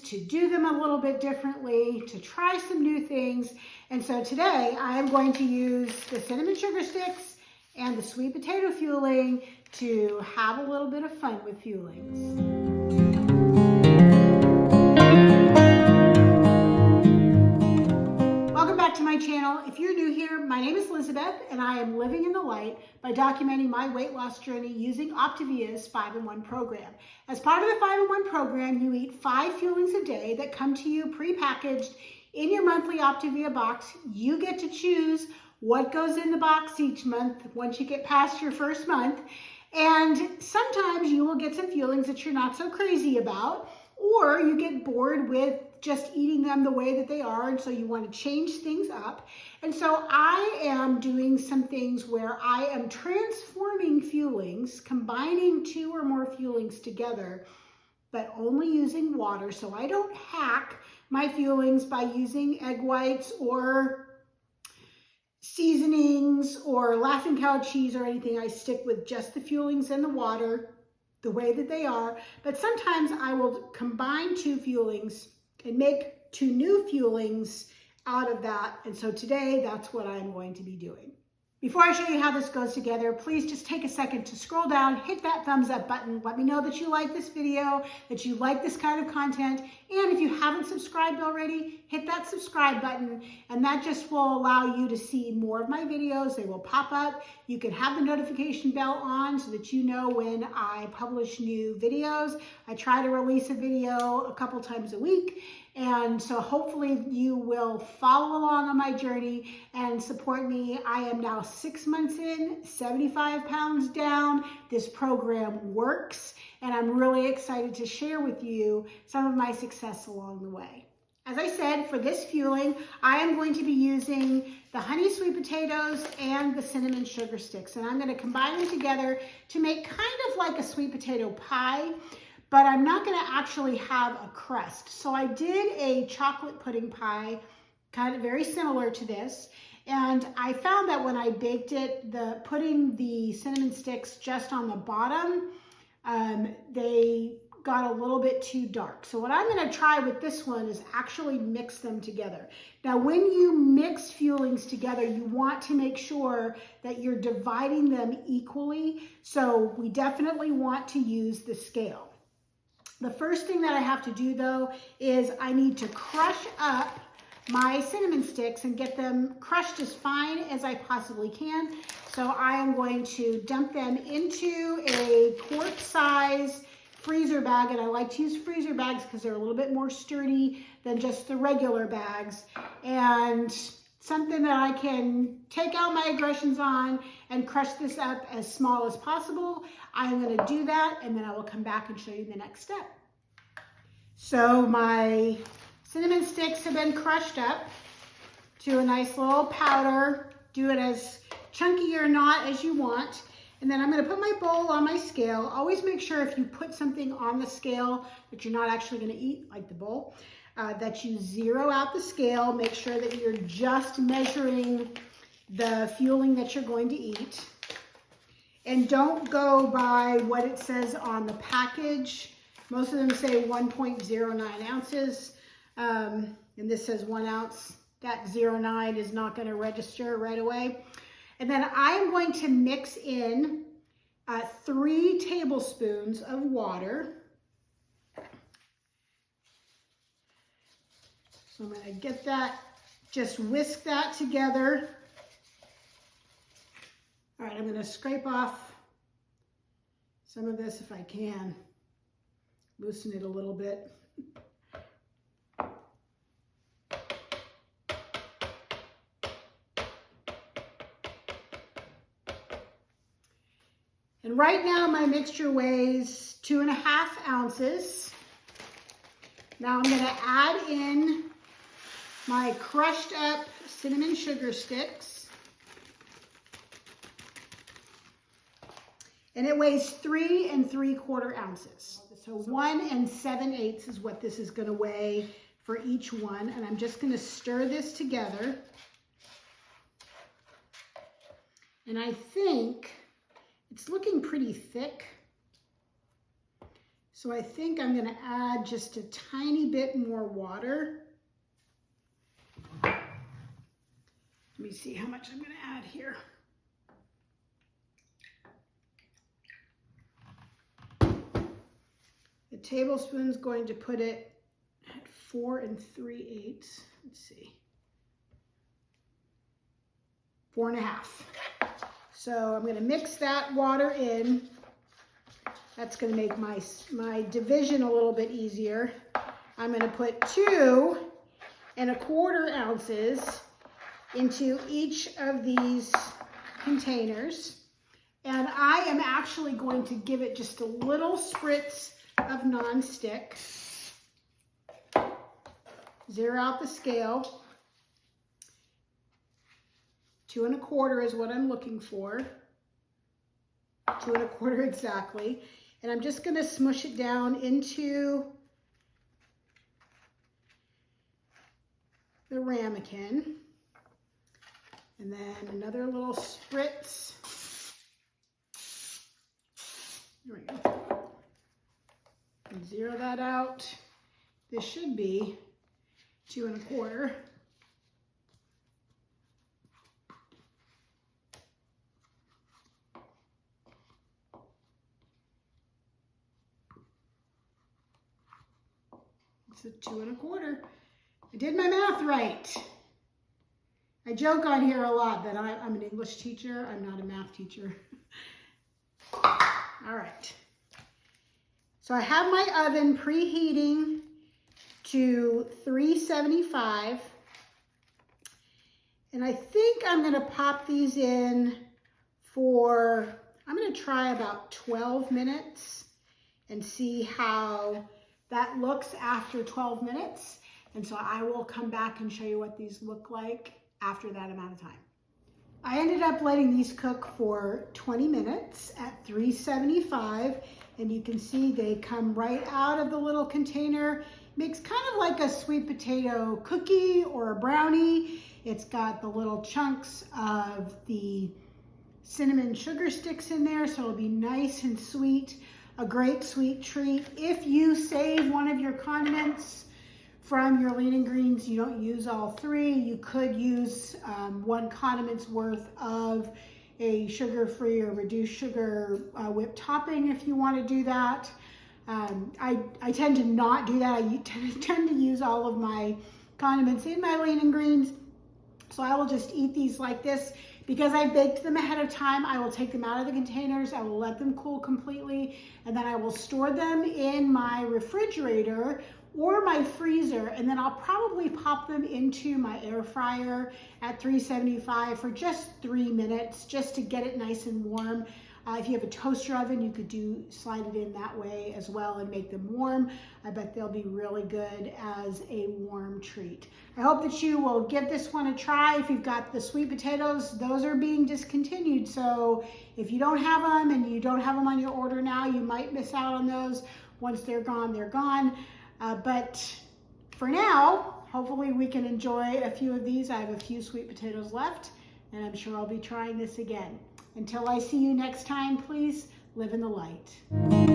to do them a little bit differently, to try some new things. And so today I am going to use the cinnamon sugar sticks and the sweet potato fueling to have a little bit of fun with Fuelings. Welcome back to my channel. If you're new here, my name is Lizabeth and I am living in the light by documenting my weight loss journey using Optavia's 5-in-1 program. As part of the 5-in-1 program, you eat 5 Fuelings a day that come to you pre-packaged in your monthly Optavia box. You get to choose what goes in the box each month once you get past your first month. And sometimes you will get some Fuelings that you're not so crazy about, or you get bored with just eating them the way that they are, and so you want to change things up. And so I am doing some things where I am transforming Fuelings, combining 2 or more Fuelings together, but only using water. So I don't hack my Fuelings by using egg whites or seasonings or Laughing Cow cheese or anything. I stick with just the Fuelings and the water the way that they are. But sometimes I will combine 2 Fuelings and make 2 new Fuelings out of that. And so today, that's what I'm going to be doing. Before I show you how this goes together, please just take a second to scroll down, hit that thumbs up button. Let me know that you like this video, that you like this kind of content. And if you haven't subscribed already, hit that subscribe button. And that just will allow you to see more of my videos. They will pop up. You can have the notification bell on so that you know when I publish new videos. I try to release a video a couple times a week. And so hopefully you will follow along on my journey and support me. I am now 6 months in, 75 pounds down. This program works, and I'm really excited to share with you some of my success along the way. As I said, for this Fueling, I am going to be using the honey sweet potatoes and the cinnamon sugar sticks. And I'm going to combine them together to make kind of like a sweet potato pie, but I'm not going to actually have a crust. So I did a chocolate pudding pie, kind of very similar to this. And I found that when I baked it, putting the cinnamon sticks just on the bottom, they got a little bit too dark. So what I'm going to try with this one is actually mix them together. Now, when you mix Fuelings together, you want to make sure that you're dividing them equally. So we definitely want to use the scale. The first thing that I have to do, though, is I need to crush up my cinnamon sticks and get them crushed as fine as I possibly can. So I am going to dump them into a quart size freezer bag, and I like to use freezer bags because they're a little bit more sturdy than just the regular bags, and something that I can take out my aggressions on and crush this up as small as possible. I'm going to do that, and then I will come back and show you the next step. So my cinnamon sticks have been crushed up to a nice little powder. Do it as chunky or not as you want. And then I'm going to put my bowl on my scale. Always make sure if you put something on the scale that you're not actually going to eat, like the bowl, that you zero out the scale. Make sure that you're just measuring the Fueling that you're going to eat. And don't go by what it says on the package. Most of them say 1.09 ounces. And this says 1 ounce. That 0.9 is not going to register right away. And then I'm going to mix in 3 tablespoons of water. So I'm going to get that, just whisk that together. All right, I'm going to scrape off some of this if I can. Loosen it a little bit. And right now my mixture weighs 2.5 ounces. Now I'm going to add in my crushed up cinnamon sugar sticks. And it weighs 3 3/4 ounces. So 1 7/8 is what this is going to weigh for each one. And I'm just going to stir this together. And I think it's looking pretty thick. So I think I'm gonna add just a tiny bit more water. Let me see how much I'm gonna add here. The tablespoon's going to put it at 4 3/8. Let's see. 4 1/2. So I'm gonna mix that water in. That's gonna make my division a little bit easier. I'm gonna put 2 1/4 ounces into each of these containers. And I am actually going to give it just a little spritz of nonstick. Zero out the scale. 2 1/4 is what I'm looking for. 2 1/4 exactly. And I'm just gonna smush it down into the ramekin. And then another little spritz. There we go. And zero that out. This should be 2 1/4. It's a 2 1/4. I did my math right. I joke on here a lot that I'm an English teacher. I'm not a math teacher. All right. So I have my oven preheating to 375. And I think I'm gonna pop these in for, I'm gonna try about 12 minutes and see how that looks after 12 minutes. And so I will come back and show you what these look like after that amount of time. I ended up letting these cook for 20 minutes at 375, and you can see they come right out of the little container. Makes kind of like a sweet potato cookie or a brownie. It's got the little chunks of the cinnamon sugar sticks in there, so it'll be nice and sweet, a great sweet treat. If you save one of your condiments from your lean and greens, you don't use all 3, you could use 1 condiment's worth of a sugar-free or reduced sugar whipped topping if you want to do that. I tend to not do that. I tend to use all of my condiments in my lean and greens. So I will just eat these like this. Because I baked them ahead of time, I will take them out of the containers, I will let them cool completely, and then I will store them in my refrigerator or my freezer, and then I'll probably pop them into my air fryer at 375 for just 3 minutes, just to get it nice and warm. If you have a toaster oven, you could slide it in that way as well and make them warm. I bet they'll be really good as a warm treat. I hope that you will give this one a try. If you've got the sweet potatoes, those are being discontinued. So if you don't have them and you don't have them on your order now, you might miss out on those. Once they're gone, they're gone. But for now, hopefully we can enjoy a few of these. I have a few sweet potatoes left, and I'm sure I'll be trying this again. Until I see you next time, please live in the light.